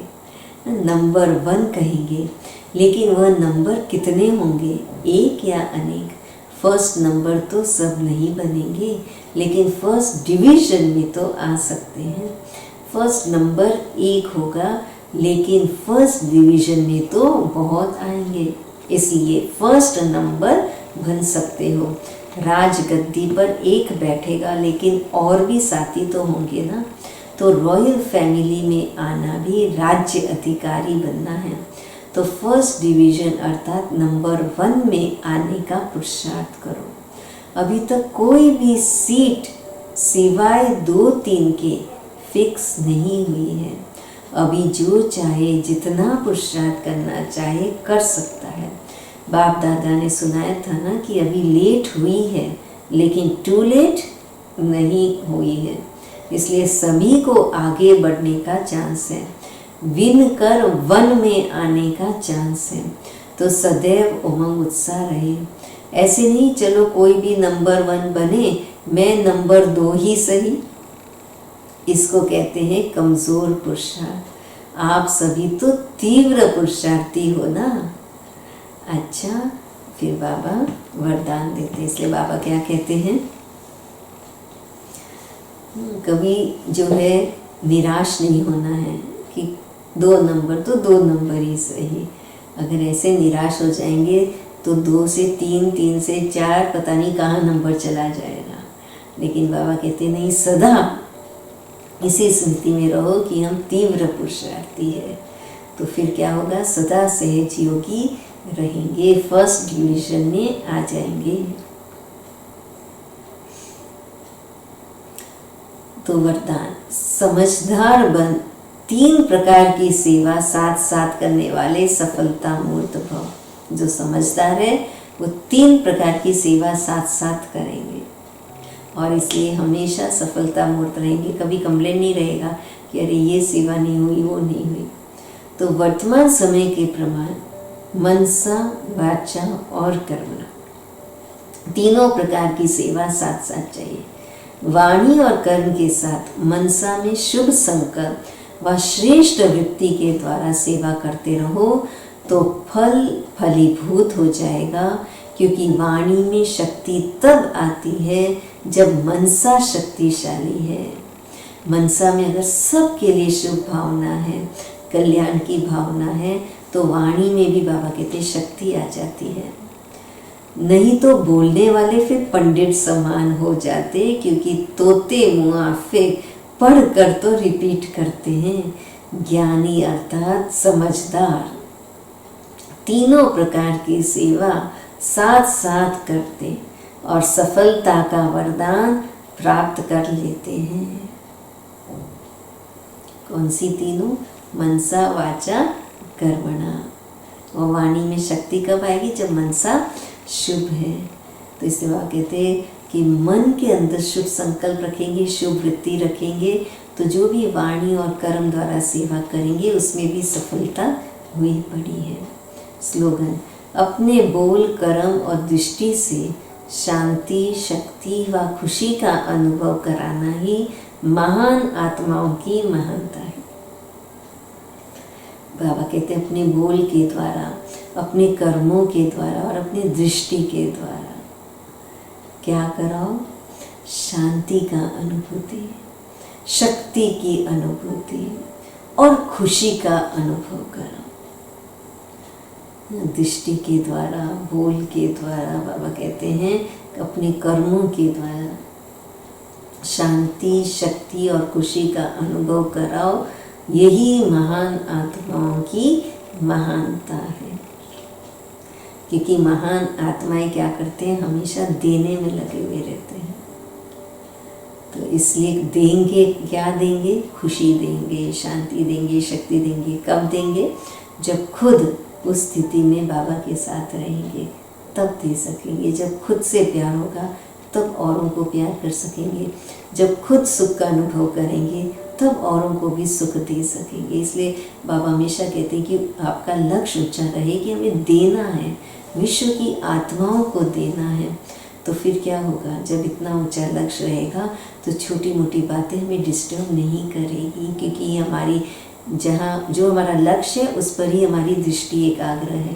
नंबर 1 कहेंगे। लेकिन वह नंबर कितने होंगे, एक या अनेक? फर्स्ट नंबर तो सब नहीं बनेंगे, लेकिन फर्स्ट डिवीजन में तो आ सकते हैं। फर्स्ट नंबर 1 होगा, लेकिन फर्स्ट डिवीजन में तो बहुत आएंगे, इसलिए फर्स्ट नंबर बन सकते हो। राजगद्दी पर एक बैठेगा, लेकिन और भी साथी तो होंगे ना। तो रॉयल फैमिली में आना भी राज्य अधिकारी बनना है। तो फर्स्ट डिवीजन अर्थात नंबर 1 में आने का पुरुषार्थ करो। अभी तक कोई भी सीट सिवाय 2-3 के फिक्स नहीं हुई है। अभी जो चाहे जितना पुरुषार्थ करना चाहे कर सकता है। बाप दादा ने सुनाया था ना कि अभी लेट हुई है, लेकिन टू लेट नहीं हुई है। इसलिए सभी को आगे बढ़ने का चांस है, विन कर 1 में आने का चांस है। तो सदैव उमंग उत्साह रहे। ऐसे नहीं चलो कोई भी नंबर 1 बने, मैं नंबर 2 ही सही। इसको कहते हैं कमज़ोर पुरुषार्थ। आप सभी तो तीव्र पुरुषार्थी हो ना। अच्छा, फिर बाबा वरदान देते हैं। इसलिए बाबा क्या कहते हैं, कभी जो है निराश नहीं होना है कि 2 नंबर तो 2 नंबर ही सही। अगर ऐसे निराश हो जाएंगे तो 2 से 3, 3 से 4 पता नहीं कहाँ नंबर चला जाएगा। लेकिन बाबा कहते नहीं, सदा इसी स्मृति में रहो कि हम तीव्र पुरुषार्थी है। तो फिर क्या होगा, सदा सहज योगी रहेंगे, फर्स्ट डिवीजन में आ जाएंगे। तो वरदान, समझदार बन 3 प्रकार की सेवा साथ साथ करने वाले सफलता मूर्त भव। जो समझदार है वो 3 प्रकार की सेवा साथ साथ करेंगे और इसलिए हमेशा सफलता मूर्त रहेंगे। कभी कंप्लेन नहीं रहेगा कि अरे ये सेवा नहीं हुई, वो नहीं हुई। तो वर्तमान समय के प्रमाण मनसा, वाचा और कर्मणा, तीनों प्रकार की सेवा साथ साथ चाहिए। वाणी और कर्म के साथ मनसा में शुभ संकल्प व श्रेष्ठ वृत्ति के द्वारा सेवा करते रहो तो फल फलीभूत हो जाएगा, क्योंकि वाणी में शक्ति तब आती है जब मनसा शक्तिशाली है। मनसा में अगर सबके लिए शुभ भावना है, कल्याण की भावना है, तो वाणी में भी बाबा कहते शक्ति आ जाती है। नहीं तो बोलने वाले फिर पंडित समान हो जाते, क्योंकि तोते मुआफिक पढ़ कर तो रिपीट करते हैं। ज्ञानी अर्थात समझदार तीनों प्रकार की सेवा साथ साथ करते और सफलता का वरदान प्राप्त कर लेते हैं। कौन सी तीनों? मनसा, वाचा, कर्मणा। और वाणी में शक्ति कब आएगी? जब मनसा शुभ है। तो इसलिए वह कहते हैं कि मन के अंदर शुभ संकल्प रखेंगे, शुभ वृत्ति रखेंगे, तो जो भी वाणी और कर्म द्वारा सेवा करेंगे उसमें भी सफलता हुई पड़ी है। स्लोगन: अपने बोल, कर्म और दृष्टि से शांति, शक्ति व खुशी का अनुभव कराना ही महान आत्माओं की महानता है। बाबा कहते हैं अपने बोल के द्वारा, अपने कर्मों के द्वारा और अपनी दृष्टि के द्वारा क्या कराओ? शांति का अनुभूति, शक्ति की अनुभूति और खुशी का अनुभव कराओ। दृष्टि के द्वारा, बोल के द्वारा, बाबा कहते हैं अपने कर्मों के द्वारा शांति, शक्ति और खुशी का अनुभव कराओ। यही महान आत्माओं की महानता है, क्योंकि महान आत्माएं क्या करते हैं? हमेशा देने में लगे हुए रहते हैं। तो इसलिए देंगे, क्या देंगे? खुशी देंगे, शांति देंगे, शक्ति देंगे। कब देंगे? जब खुद उस स्थिति में बाबा के साथ रहेंगे, तब दे सकेंगे। जब खुद से प्यार होगा तब औरों को प्यार कर सकेंगे। जब खुद सुख का अनुभव करेंगे तब औरों को भी सुख दे सकेंगे। इसलिए बाबा हमेशा कहते हैं कि आपका लक्ष्य ऊंचा रहे, कि हमें देना है, विश्व की आत्माओं को देना है। तो फिर क्या होगा? जब इतना ऊंचा लक्ष्य रहेगा तो छोटी मोटी बातें हमें डिस्टर्ब नहीं करेगी, क्योंकि हमारी जहाँ जो हमारा लक्ष्य है उस पर ही हमारी दृष्टि एकाग्र है,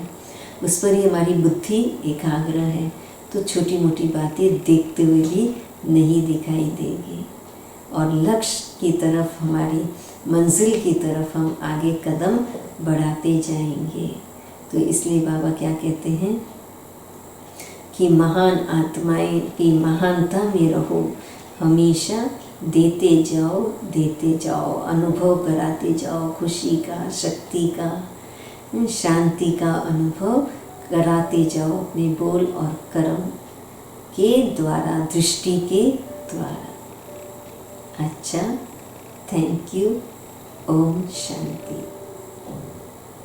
उस पर ही हमारी बुद्धि एकाग्र है। तो छोटी मोटी बातें देखते हुए भी नहीं दिखाई देगी और लक्ष्य की तरफ, हमारी मंजिल की तरफ हम आगे कदम बढ़ाते जाएंगे। तो इसलिए बाबा क्या कहते हैं कि महान आत्माएं की महानता में रहो, हमेशा देते जाओ, अनुभव कराते जाओ, खुशी का, शक्ति का, शांति का अनुभव कराते जाओ अपने बोल और कर्म के द्वारा, दृष्टि के द्वारा। अच्छा, थैंक यू। ओम शांति।